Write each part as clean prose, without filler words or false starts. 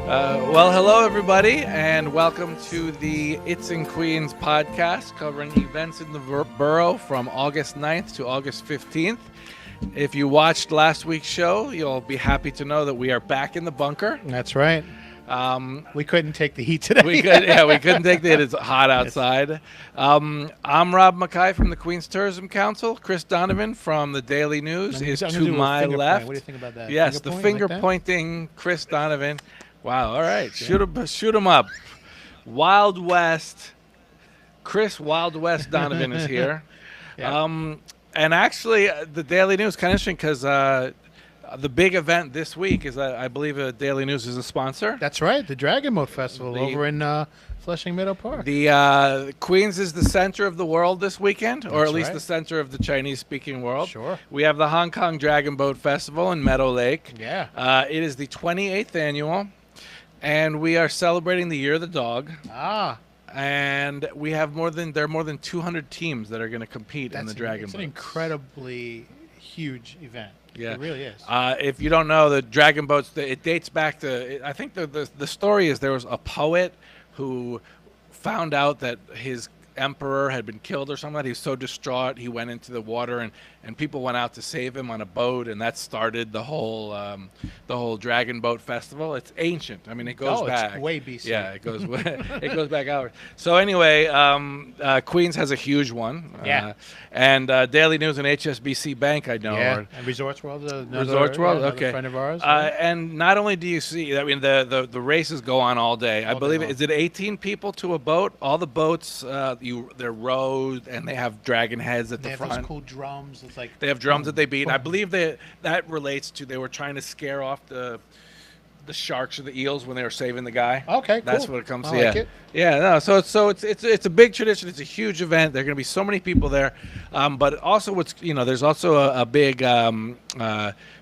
Well, hello everybody, and welcome to the It's in Queens podcast covering events in the borough from August 9th to August 15th. If you watched last week's show, you'll be happy to know that we are back in the bunker. That's right. We couldn't take the heat today. We couldn't take it. It's hot outside. I'm Rob Mackay from the Queens Tourism Council. Chris Donovan from the Daily News is to my left. What do you think about that? Yes, the finger-pointing Chris Donovan. Wow, all right. Shoot him up. Wild West. Chris Wild West Donovan is here. Yeah. And actually, the Daily News, kind of interesting because the big event this week is, I believe, Daily News is a sponsor. That's right. The Dragon Boat Festival over in Flushing Meadow Park. The Queens is the center of the world this weekend, or That's at least right. the center of the Chinese-speaking world. Sure. We have the Hong Kong Dragon Boat Festival in Meadow Lake. Yeah. It is the 28th annual, and we are celebrating the Year of the Dog. And we have more than 200 teams that are going to compete in the Dragon It's Boat. an incredibly huge event. Yeah. It really is. If you don't know, the Dragon Boats, it dates back to, I think the story is there was a poet who found out that his emperor had been killed or something. He was so distraught, he went into the water, and people went out to save him on a boat, and that started the whole Dragon Boat Festival. It's ancient. I mean, it goes back. It's way BC. Yeah, it goes it goes back hours. So anyway, Queens has a huge one. Yeah. And Daily News and HSBC Bank, I know. Yeah. And Resorts World. Resorts World, another okay. friend of ours. And not only do you see, I mean, the races go on all day. I believe, is it 18 people to a boat? All the boats, they're rowed, and they have dragon heads at they the have front. those cool drums. It's like They have drums that they beat. I believe that relates to they were trying to scare off the sharks or the eels when they were saving the guy. Okay, That's cool. what it comes I to. like it. Yeah. No. So it's a big tradition. It's a huge event. There are going to be so many people there, but also there's also a big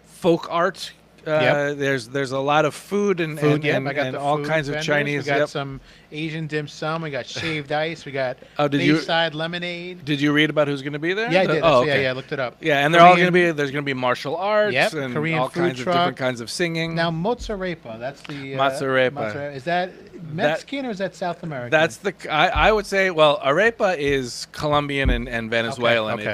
folk art. Yep. There's a lot of food and I got the all food kinds of vendors. Chinese. We got Yep. some Asian dim sum. We got shaved ice. We got Did you- Bayside lemonade. Did you read about who's going to be there? Yeah, I did. Oh, okay. Yeah, I looked it up. Yeah, and they're all Korean- going to be. There's going to be martial arts Yep, and Korean all food kinds of truck. different kinds of singing. Now, mozzarella, that's the... Mozzarella. Is that Mexican or is that South American? That's I would say, well, arepa is Colombian and Venezuelan. Okay.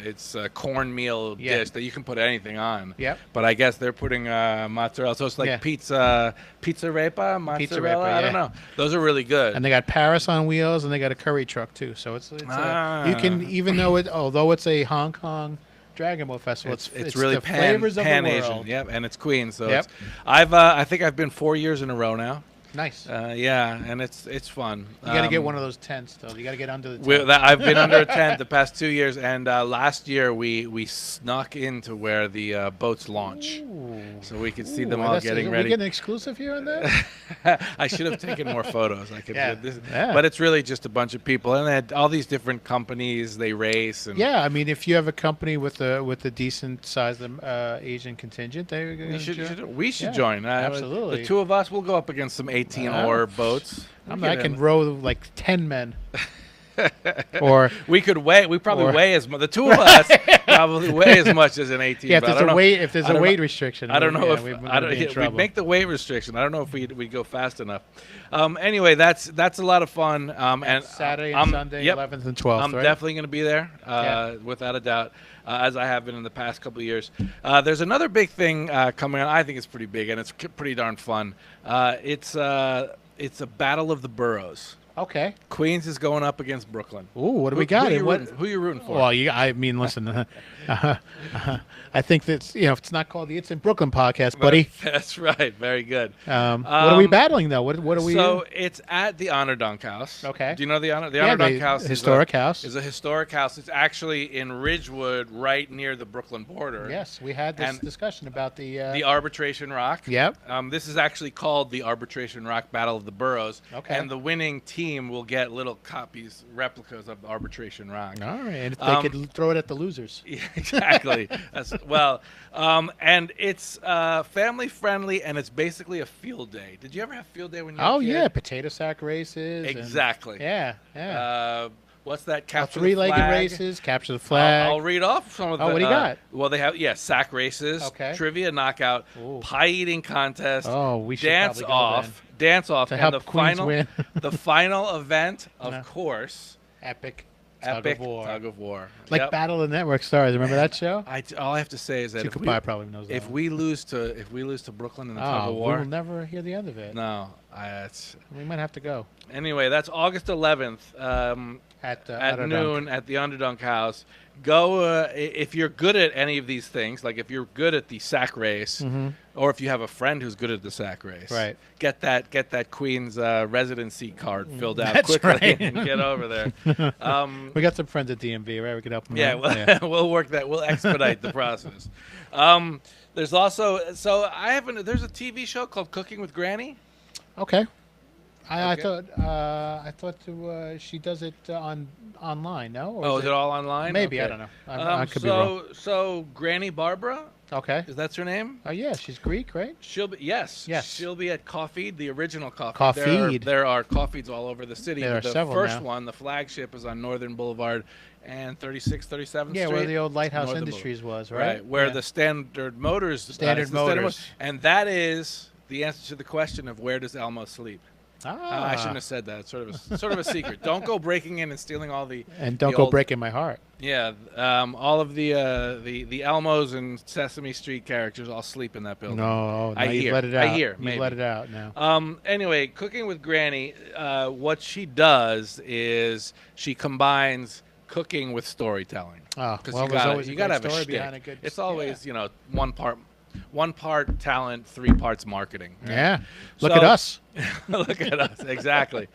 It's a cornmeal dish that you can put anything on. Yep. But I guess they're putting mozzarella. So it's like pizza arepa, mozzarella. Pizza arepa, I don't know. Those are really good. And they got Paris on wheels, and they got a curry truck, too. So it's you can, even though although it's a Hong Kong Dragon Boat Festival, it's really the flavors of the Pan-Asian. world. Yep, and it's Queens. So Yep. I think I've been 4 years in a row now. Nice. Yeah, and it's fun. You got to get one of those tents, though. You got to get under the tent. I've been under a tent the past 2 years, and last year we snuck into where the boats launch, so we could see them all getting Are ready. we getting exclusive here on that? I should have taken more photos. I could, Yeah. Yeah. But it's really just a bunch of people, and they had all these different companies. They race, and Yeah, I mean, if you have a company with a decent sized Asian contingent, we should Yeah, join. absolutely. The two of us will go up against some 18 oar boats. I can row like 10 men. Or we could weigh. We probably weigh as much. The two of us probably weigh as much as an 18. yeah, if but I there's don't a know. weight, if there's I a don't weight know- restriction, I don't know if we'd we'd make the weight restriction. I don't know if we'd go fast enough. Anyway, that's a lot of fun. And Saturday and Sunday, yep, 11th and 12th. I'm right? definitely going to be there, without a doubt, as I have been in the past couple of years. There's another big thing coming on. I think it's pretty big, and it's pretty darn fun. It's a battle of the boroughs. Okay. Queens is going up against Brooklyn. Ooh, what do we got? Who you rooting for? Well, I mean, listen. I think that's it's not called the It's in Brooklyn podcast, buddy. That's right. Very good. What are we battling though? What are we? So it's at the Honor Dunk House. Okay. Do you know the Honor Dunk House? Historic house. Is a historic house. It's actually in Ridgewood, right near the Brooklyn border. Yes, we had this And discussion about the Arbitration Rock. Yep. This is actually called the Arbitration Rock Battle of the Boroughs. Okay. And the winning team will get little copies, replicas of Arbitration Rock. All right, and if they could throw it at the losers. Yeah, exactly. And it's family friendly, and it's basically a field day. Did you ever have field day when you were a kid? Yeah, potato sack races. Exactly. Yeah. What's that? Capture the Three-legged flag? races, capture the flag. I'll read off some of the. Oh, what do you got? Well, they have sack races, Okay. trivia knockout, Ooh. pie eating contest, Oh, we should dance probably go off, dance off, to and help the Queens final, win. the final event, of No. course, Epic epic tug of war. Like Like Battle of the Network Stars. Remember that show? all I have to say is that Chico Pie probably knows that. if one. we lose to Brooklyn in the tug of we war, will never hear the end of it. no, We might have to go anyway, that's August 11th. at At Underdunk. noon at the Underdunk House. Go if you're good at any of these things, like if you're good at the sack race, or if you have a friend who's good at the sack race, Right. Get that Queen's residency card filled out That's quickly right. and get over there. We got some friends at DMV, right? We could help them. Yeah, out. we'll work that. We'll expedite the process. There's also there's a TV show called Cooking with Granny. Okay. Okay. I thought she does it online. No? Or Is it all online? Maybe, I Okay. don't know. I could be wrong. So Granny Barbara, Okay. is that her name? Oh yeah, she's Greek, right? She'll be Yes. She'll be at Coffeed, the original Coffeed. Coffeed. There are Coffeeds all over the city. There but are the several first now. one, the flagship, is on Northern Boulevard and 36th, 37th Yeah, Street. where the old Lighthouse Northern Industries was, Boulevard. right? Where Yeah. the Standard Motors. Standard it's the Standard Motors. and that is the answer to the question of where does Elmo sleep. I shouldn't have said that. It's sort of a secret. Don't go breaking in and stealing all the. And don't the go old- breaking my heart. Yeah, all of the Elmos and Sesame Street characters all sleep in that building. No, I you've hear. let it I out. hear, You've maybe. let it out now. Anyway, Cooking with Granny, what she does is she combines cooking with storytelling. Oh, Because well, you there's gotta always a have great a story shtick. behind a good. It's always one part talent, 3 parts marketing. right? Yeah. Look So- at us. Look at us, exactly.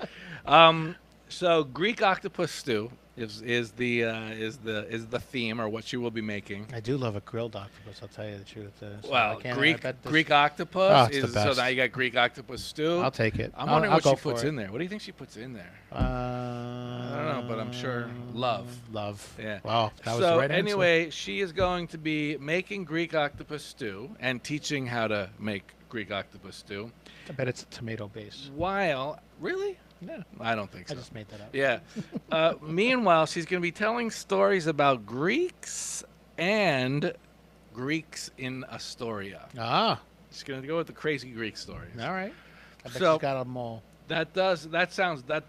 So Greek octopus stew is the theme, or what you will be making. I do love a grilled octopus. I'll tell you the truth. So Well, I Greek bet this- Greek Oh, octopus it's the is so best. now you got Greek octopus stew. I'll take it. I'm I'll- wondering I'll what go she for puts it. in there. What do you think she puts in there? I don't know, but I'm sure love. Love. Yeah. Wow, that was So the right answer. anyway, she is going to be making Greek octopus stew and teaching how to make Greek octopus stew. I bet it's a tomato base. While really, No, I don't think I so. just made that up. Yeah. Meanwhile, she's going to be telling stories about Greeks and Greeks in Astoria. Ah, She's going to go with the crazy Greek stories. all right. I bet So- she's got them all. That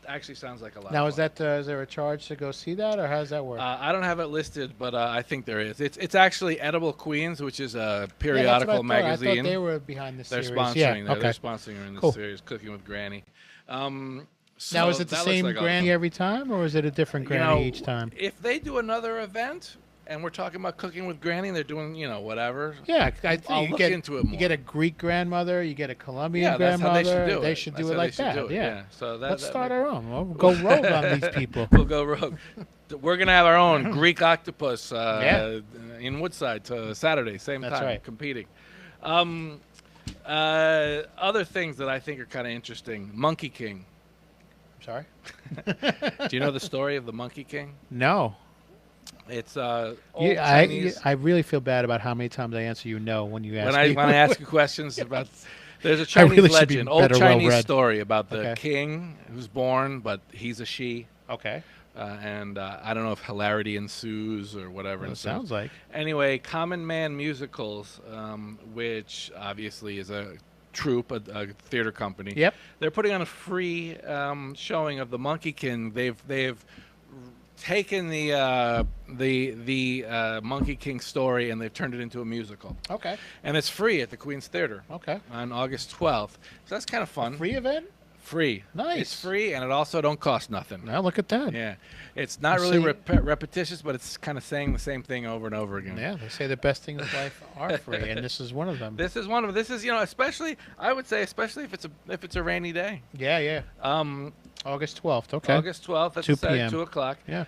actually sounds like a lot. Now, of is fun. that is there a charge to go see that, or how does that work? I don't have it listed, but I think there is. It's actually Edible Queens, which is a Yeah, that's what periodical I thought. magazine. I thought they were behind the They're series. sponsoring. Yeah, They're okay. sponsoring her in this Cool. series, Cooking with Granny. Now, is it the same granny every time, or is it a different granny each time? If they do another event, and we're talking about Cooking with Granny, and they're doing whatever. Yeah, I think I'll you look get into it more. you get a Greek grandmother, you get a Colombian Yeah, that's how grandmother. they should do it. They should That's do it how like they should that. do it, Yeah. So Let's start our own. We'll go rogue on these people. We'll go rogue. We're gonna have our own Greek octopus Yeah. in Woodside Saturday, same That's time, right. competing. Other things that I think are kind of interesting: Monkey King. Sorry. Do you know the story of the Monkey King? No. It's You- old Chinese. I really feel bad about how many times I answer you no when you ask me. When I ask you questions about, there's a I Chinese really should be legend, old better Chinese well-read. story about the Okay. king who's born, but he's a she. Okay. And I don't know if hilarity ensues or whatever. Well, it ensues. sounds like. Anyway, Common Man Musicals, which obviously is a troupe, a theater company. Yep. They're putting on a free showing of the Monkey King. They've taken the Monkey King story and they've turned it into a musical, Okay. and it's free at the Queen's Theater Okay. on August 12th. So that's kind of fun. Free event? Free. Nice. It's free, and it also don't cost nothing. Now look at that. Yeah, it's not You really see- repetitious, but it's kind of saying the same thing over and over again. Yeah, they say the best things in life are free, and this is one of them. This is one of them. This is especially I would say especially if it's a rainy day. Yeah, yeah. August 12th. Okay. August 12th at 2 p.m. 2 o'clock. Yeah.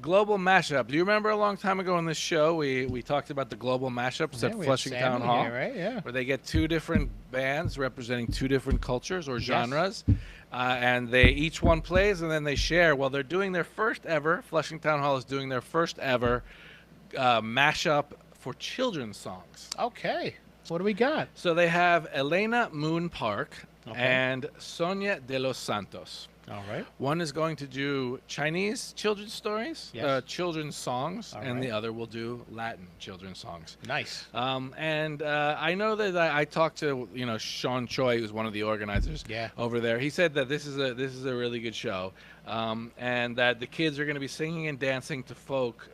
Global mashup. Do you remember a long time ago on this show we talked about the global mashups Yeah, at we had Flushing Sammy Town Hall, here, right? Yeah. where they get 2 different bands representing 2 different cultures or Yes. genres, and they each one plays and then they share. Well, they're doing their first ever. Flushing Town Hall is doing their first ever mashup for children's songs. Okay. What do we got? So they have Elena Moon Park Okay. and Sonia de los Santos. All right. One is going to do Chinese children's stories, Yes. children's songs, All and right. the other will do Latin children's songs. Nice. And I know that I talked to Sean Choi, who's one of the organizers Yeah. over there. He said that this is a really good show, and that the kids are going to be singing and dancing to folk,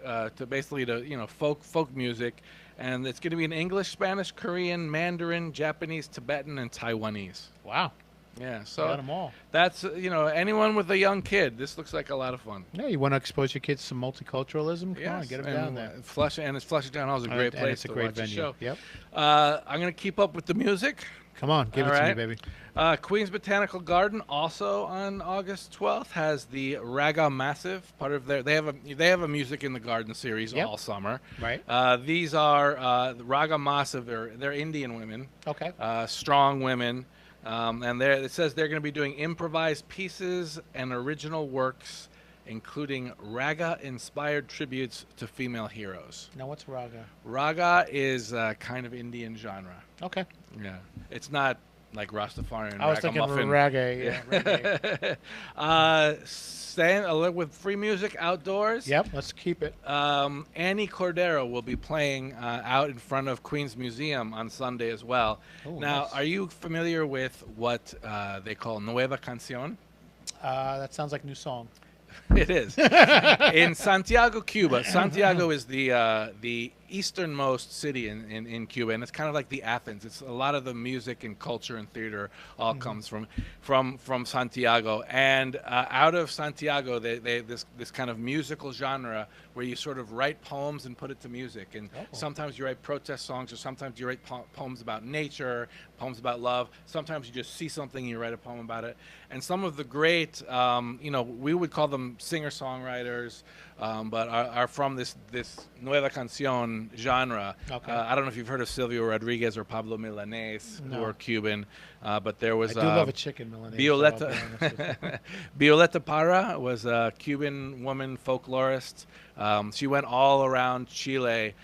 folk music, and it's going to be in English, Spanish, Korean, Mandarin, Japanese, Tibetan, and Taiwanese. Wow. Yeah, Got so them all. that's anyone with a young kid. This looks like a lot of fun. Yeah, you want to expose your kids to multiculturalism? Come on, get them down there. Flushing Town Hall is a great And place it's a to great watch venue. the show. Yep. I'm going to keep up with the music. Come on, give All it to me, right. baby. Queens Botanical Garden also on August 12th has the Raga Massive. Part of they have a music in the garden series Yep. all summer. Right. These are the Raga Massive. They're Indian women, Okay. strong women, and it says they're going to be doing improvised pieces and original works, including raga-inspired tributes to female heroes. Now, what's raga? Raga is a kind of Indian genre. Okay. Yeah, it's not like Rastafarian. I was thinking ragamuffin. reggae. Yeah. reggae. Staying with free music outdoors. Yep. Let's keep it. Annie Cordero will be playing out in front of Queens Museum on Sunday as well. Oh, Now, nice. are you familiar with what they call Nueva Canción? That sounds like a new song. It is. In Santiago, Cuba. Santiago is the easternmost city in Cuba, and it's kind of like the Athens. It's a lot of the music and culture and theater all comes from Santiago. And out of Santiago, they this kind of musical genre where you sort of write poems and put it to music. And sometimes you write protest songs, or sometimes you write poems about nature, poems about love. Sometimes you just see something and you write a poem about it. And some of the great, we would call them singer-songwriters, but are from this Nueva Canción genre. Okay. I don't know if you've heard of Silvio Rodriguez or Pablo Milanés, who No. are Cuban, but there was I do love a chicken, Milanese. Violeta so I'll be honest with you. Violeta Parra was a Cuban woman folklorist. She went all around Chile,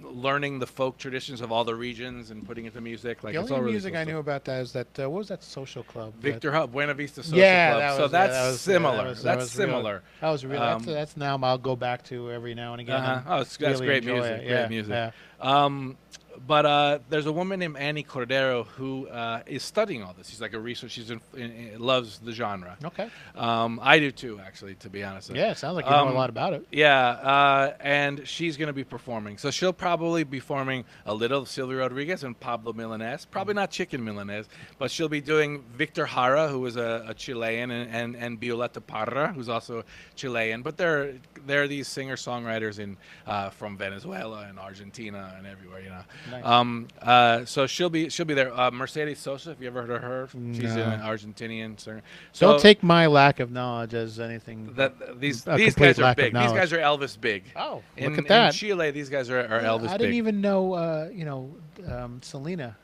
learning the folk traditions of all the regions and putting it to music. Like The it's only all really music cool I stuff. knew about that is that what was that social club? Victor Hub, Buena Vista Social Yeah, Club. that So was- that's that was- yeah, similar. that That's was real. similar. That was real. That's now I'll go back to every now and again. and Oh, that's really great enjoy music. it. Great Yeah, music. yeah. But there's a woman named Annie Cordero who is studying all this. She's like a researcher. She's loves the genre. Okay. I do too, actually, to be honest. Yeah, it sounds like you know a lot about it. Yeah, and she's going to be performing. So she'll probably be performing a little of Silvio Rodriguez and Pablo Milanés. Probably not Chicken Milanés, but she'll be doing Victor Jara, who is a Chilean, and Violeta Parra, who's also Chilean. But they're these singer-songwriters from Venezuela and Argentina and everywhere, you know. Nice. So she'll be there. Mercedes Sosa, have you ever heard of her? She's No. an Argentinian singer. So Don't take my lack of knowledge as anything. these a these complete guys are lack of big. These knowledge. guys are Elvis big. Oh, In, look at that. In Chile, these guys are Elvis I big. didn't even know, Selena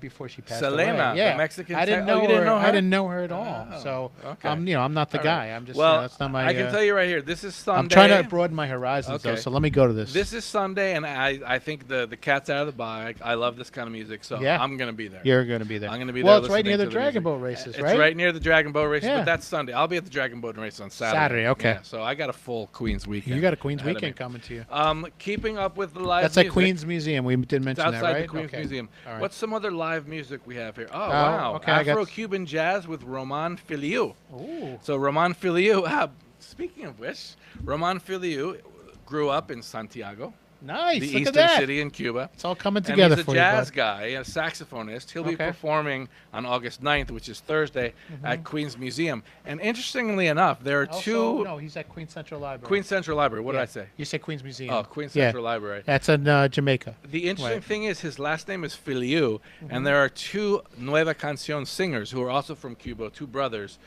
before she passed Selena, away. Yeah, the Mexican I didn't oh, know you didn't her. know I her? didn't know her at all. Oh, So okay. I'm not the All guy. right. I'm just Well, that's not my. I can tell you right here. This is Sunday. I'm trying to broaden my horizons though. Okay. So let me go to this. This is Sunday, and I think the cat's out of the bag. I love this kind of music, so Yeah. I'm gonna be there. You're going to be there. I'm gonna be well, there. it's right near the listening to Dragon music. Boat races, It's right? right near the Dragon Boat races, Yeah. but that's Sunday. I'll be at the Dragon Boat race on Saturday. Saturday, okay. Yeah, so I got a full Queens weekend. You got a Queens ahead of me. weekend coming to you. Keeping up with the live. That's at music. Queens Museum. We did It's mention that, outside right? the Queens Okay. Museum. All right. What's some other live music we have here? Oh, wow. okay, I got- Afro-Cuban jazz with Roman Filiu. Ooh. So Roman Filiu, speaking of which, Roman Filiu grew up in Santiago, Nice. the Look eastern at that. city in Cuba. It's all coming And together he's a for jazz you, bud. guy, a saxophonist. He'll be Okay. performing on August 9th, which is Thursday, Mm-hmm. at Queens Museum. And interestingly enough, there are Also, two... no, he's at Queens Central Library. Queens Central Library. What did Yeah. I say? You said Queens Museum. Oh, Queens Yeah. Central Library. That's in Jamaica. The interesting Right. thing is his last name is Filiu, Mm-hmm. and there are two Nueva Canción singers who are also from Cuba, two brothers,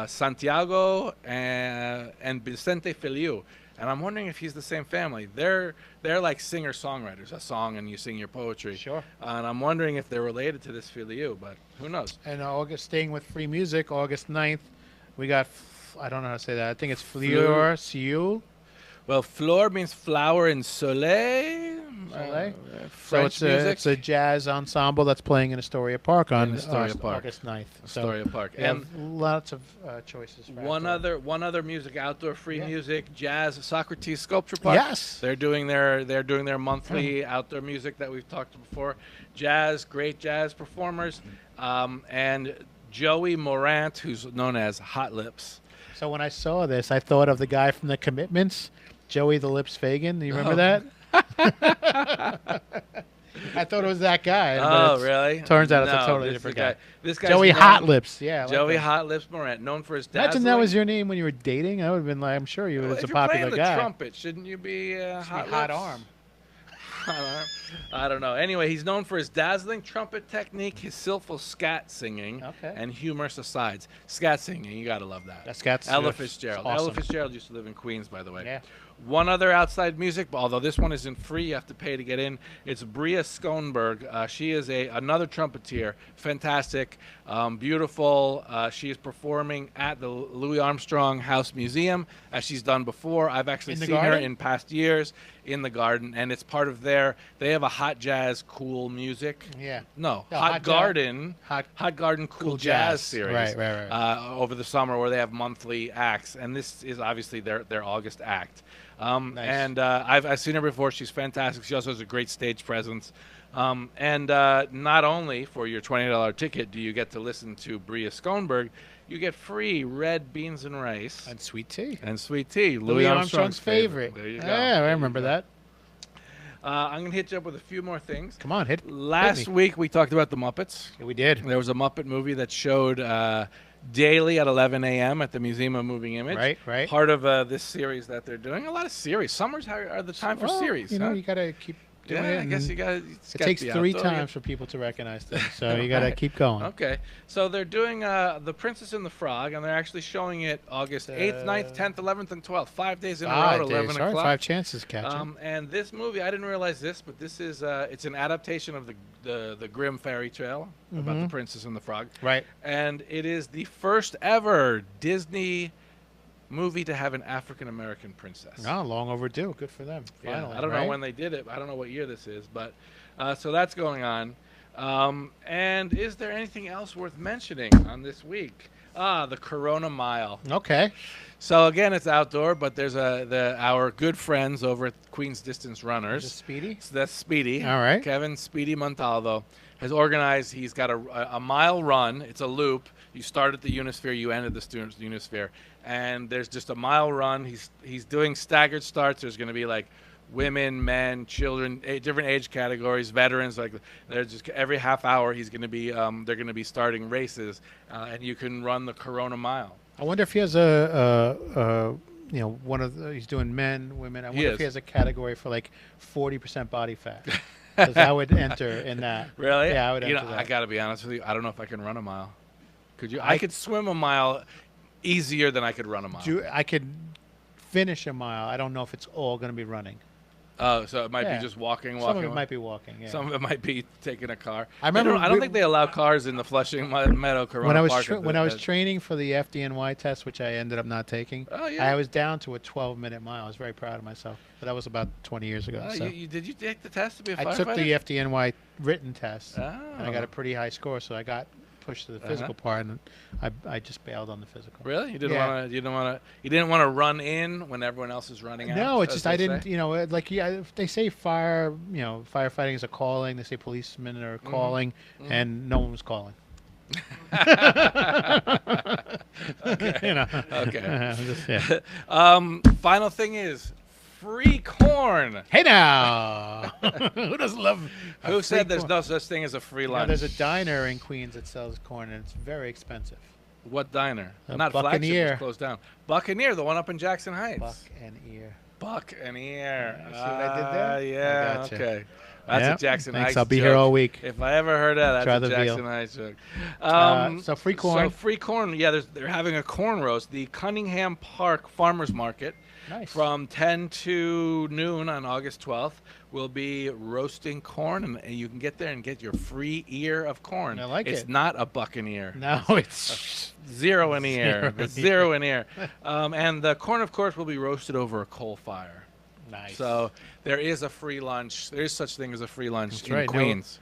Santiago and Vicente Filiu. And I'm wondering if he's the same family. They're like singer-songwriters, a song and you sing your poetry. Sure. And I'm wondering if they're related to this Filiu, but who knows? And August, staying with free music, August 9th, we got, I don't know how to say that. I think it's Fleur Siul. Well, flor means flower in soleil. Soleil. So French music. it's a jazz ensemble that's playing in Astoria Park on Astoria Park. August 9th. Astoria Park. We have lots of choices. For One outdoor. other music, outdoor free music, jazz, Socrates Sculpture Park. Yes. They're doing their monthly outdoor music that we've talked before. Jazz, great jazz performers, and Joey Morant, who's known as Hot Lips. So when I saw this, I thought of the guy from The Commitments, Joey the Lips Fagan. Do you remember that? I thought it was that guy. Oh, really? Turns out it's No, a totally this different is the guy. This guy's Joey known- Hot Lips. Yeah. I like Joey that. Hot Lips Morant, known for his Imagine dazzling. that was your name when you were dating. I would have been like, I'm sure you was If a you're popular playing the guy. trumpet, shouldn't you be Hot Hot Lips? Arm. I don't know. Anyway, he's known for his dazzling trumpet technique, his skillful scat singing, Okay. and humorous asides. Scat singing, you gotta love that. That's got Ella Fitzgerald. Awesome. Ella Fitzgerald used to live in Queens, by the way. Yeah. One other outside music, but although this one isn't free, you have to pay to get in. It's Bria Schoenberg. She is another trumpeter, fantastic, beautiful. She is performing at the Louis Armstrong House Museum, as she's done before. I've actually In the seen her garden? in past years in the garden, and it's part of they have a hot jazz, cool music. Yeah. No, No, Hot Hot Garden. Hot Hot Garden Cool Jazz. Jazz series, Right. over the summer, where they have monthly acts, and this is obviously their August act. Nice. And I've seen her before. She's fantastic. She also has a great stage presence. And not only for your $20 ticket do you get to listen to Bria Schoenberg, you get free red beans and rice And sweet tea. and sweet tea. Louis Armstrong's favorite. There you go. Yeah, I There you remember go. that. I'm going to hit you up with a few more things. Come on, hit Last me. week we talked about the Muppets. Yeah, we did. There was a Muppet movie that showed daily at 11 a.m. at the Museum of Moving Image. Right. Part of this series that they're doing. A lot of series. Summers are the time for Well, series. You know, huh? you got to keep doing Yeah, it. I guess and you got. It takes 3 times for people to recognize things, so you got to keep going. Okay, so they're doing The Princess and the Frog, and they're actually showing it August 8th, 9th, 10th, 11th, and 12th. 5 days in a row at 11 Sorry, o'clock. 5 chances, catcher. And this movie, I didn't realize this, but this is it's an adaptation of the Grimm fairy tale about the Princess and the Frog. Right. And it is the first ever Disney movie to have an African American princess. Oh, long overdue. Good for them. Yeah, Finally, I don't right? know when they did it. I don't know what year this is, but so that's going on. And is there anything else worth mentioning on this week? The Corona Mile. Okay. So again, it's outdoor, but there's our good friends over at Queens Distance Runners. Is it Speedy? So that's Speedy. All right. Kevin Speedy Montalvo has organized. He's got a mile run. It's a loop. You start at the Unisphere, you end at the Unisphere, and there's just a mile run. He's doing staggered starts. There's going to be like women, men, children, different age categories, veterans. Like they're just every half hour he's going to be they're going to be starting races, and you can run the Corona Mile. I wonder if he has he's doing men, women. I wonder if he has a category for like 40% body fat. Because I would enter in that. Really? Yeah, I would enter that. I got to be honest with you. I don't know if I can run a mile. Could you? I could swim a mile easier than I could run a mile. I could finish a mile. I don't know if it's all going to be running. Oh, so it might Yeah. be just walking. Some of it might be walking. Yeah. Some of it might be taking a car. I remember I don't think they allow cars in the Flushing Meadow Corona when I was Park. when I was training for the FDNY test, which I ended up not taking. Oh, yeah. I was down to a 12-minute mile. I was very proud of myself. But that was about 20 years ago. So. Did you take the test to be a I firefighter? took the FDNY written test, Oh. and I got a pretty high score, so I got pushed to the physical part, and I just bailed on the physical. Really? You didn't Yeah. want to? You didn't want to run in when everyone else is running out? No, it's as just they I didn't. say? You know, like they say firefighting is a calling. They say policemen are calling, and no one was calling. Okay. You know. Okay. Just, yeah. Final thing is free corn. Hey now, who doesn't love? a Who free said there's corn? no such thing as a free You know, lunch? there's a diner in Queens that sells corn, and it's very expensive. What diner? A Not Flagship, Buccaneer. it's closed down. Buccaneer, the one up in Jackson Heights. Buck and ear. Buccaneer. See what I did there? Yeah, I gotcha. Okay. That's Yeah, a Jackson thanks, Heights I'll be joke. here all week. If I ever heard that, Try that's a the veal. Jackson Heights joke. So free corn. So free corn. Yeah, they're having a corn roast. The Cunningham Park Farmers Market Nice. from 10 to noon on August 12th will be roasting corn, and you can get there and get your free ear of corn. I like it's it. not a buccaneer. No, it's Zero in the air. Zero The in the zero in the air. And the corn, of course, will be roasted over a coal fire. Nice. So there is a free lunch. There is such thing as a free lunch That's in right. Queens.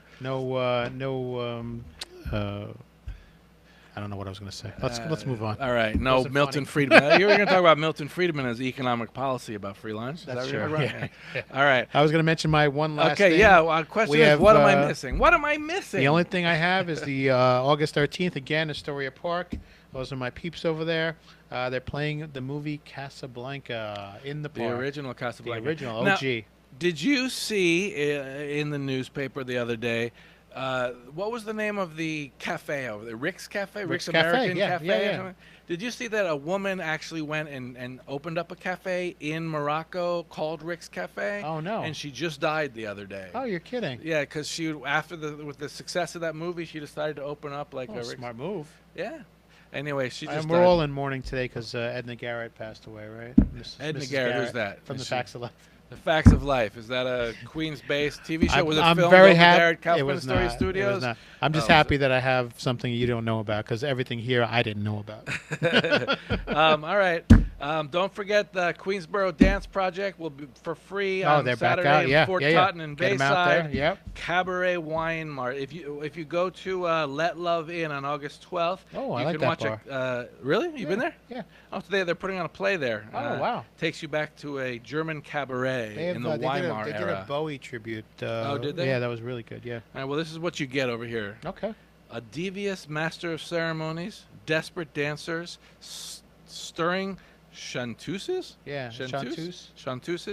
I don't know what I was going to say. Let's move on. All right. No, Wasn't Milton funny. Friedman. You were going to talk about Milton Friedman as economic policy about free lunch. Is That's that what you were true. talking Yeah. about? All right. I was going to mention my one last Okay. thing. Yeah. Well, question We is, have, what am I missing? What am I missing? The only thing I have is the August 13th, again, Astoria Park. Those are my peeps over there. They're playing the movie Casablanca in the the park. original Casablanca. The original Now, OG. did you see in the newspaper the other day? What was the name of the cafe over there? Rick's Cafe? Rick's Cafe, American yeah, Cafe? yeah, or yeah. something? Did you see that a woman actually went and opened up a cafe in Morocco called Rick's Cafe? Oh, no. And she just died the other day. Oh, you're kidding. Yeah, because with the success of that movie, she decided to open up like a Rick's. Smart move. Yeah. Anyway, she just And we're died. all in mourning today because Edna Garrett passed away, right? Edna Mrs. Garrett, who's that? From Is the she- Facts of Life. The Facts of Life. Is that a Queens-based TV show? Was it I'm filmed very over happy. there at It Kaufman was Story not. Studios? It was not. I'm just Oh, happy that I have something you don't know about because everything here I didn't know about. All right. Don't forget the Queensboro Dance Project will be for free Oh, on they're back Saturday out. in Yeah, Fort yeah. Totten and Get 'em out there. Bayside. Yep. Cabaret Wine Mart. If you go to Let Love In on August 12th, Oh, I you like can that watch bar. really? You've been there? Yeah. Oh, today they're putting on a play there. Oh, wow. Takes you back to a German cabaret They have, in the they did Weimar they did era. a Bowie tribute. Oh, did they? Yeah, that was really good. Yeah. All right, well, this is what you get over here. Okay. A devious master of ceremonies, desperate dancers, stirring chanteuses? Yeah. Chanteuses? Chanteuse.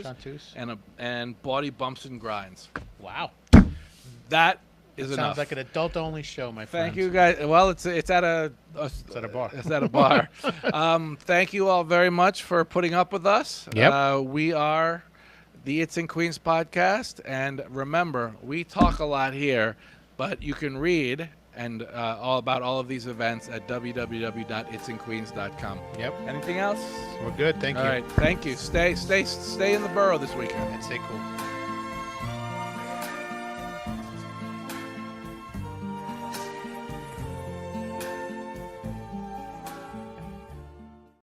And body bumps and grinds. Wow. That is Sounds enough. like an adult-only show, my friend. Thank you, guys. Well, it's at a at a bar. It's at a bar. Thank you all very much for putting up with us. Yep. We are the It's in Queens podcast, and remember, we talk a lot here, but you can read and all about all of these events at www.itsinqueens.com. Yep. Anything else? We're good. Thank All you. right. Thank you. Stay in the borough this weekend. And stay cool.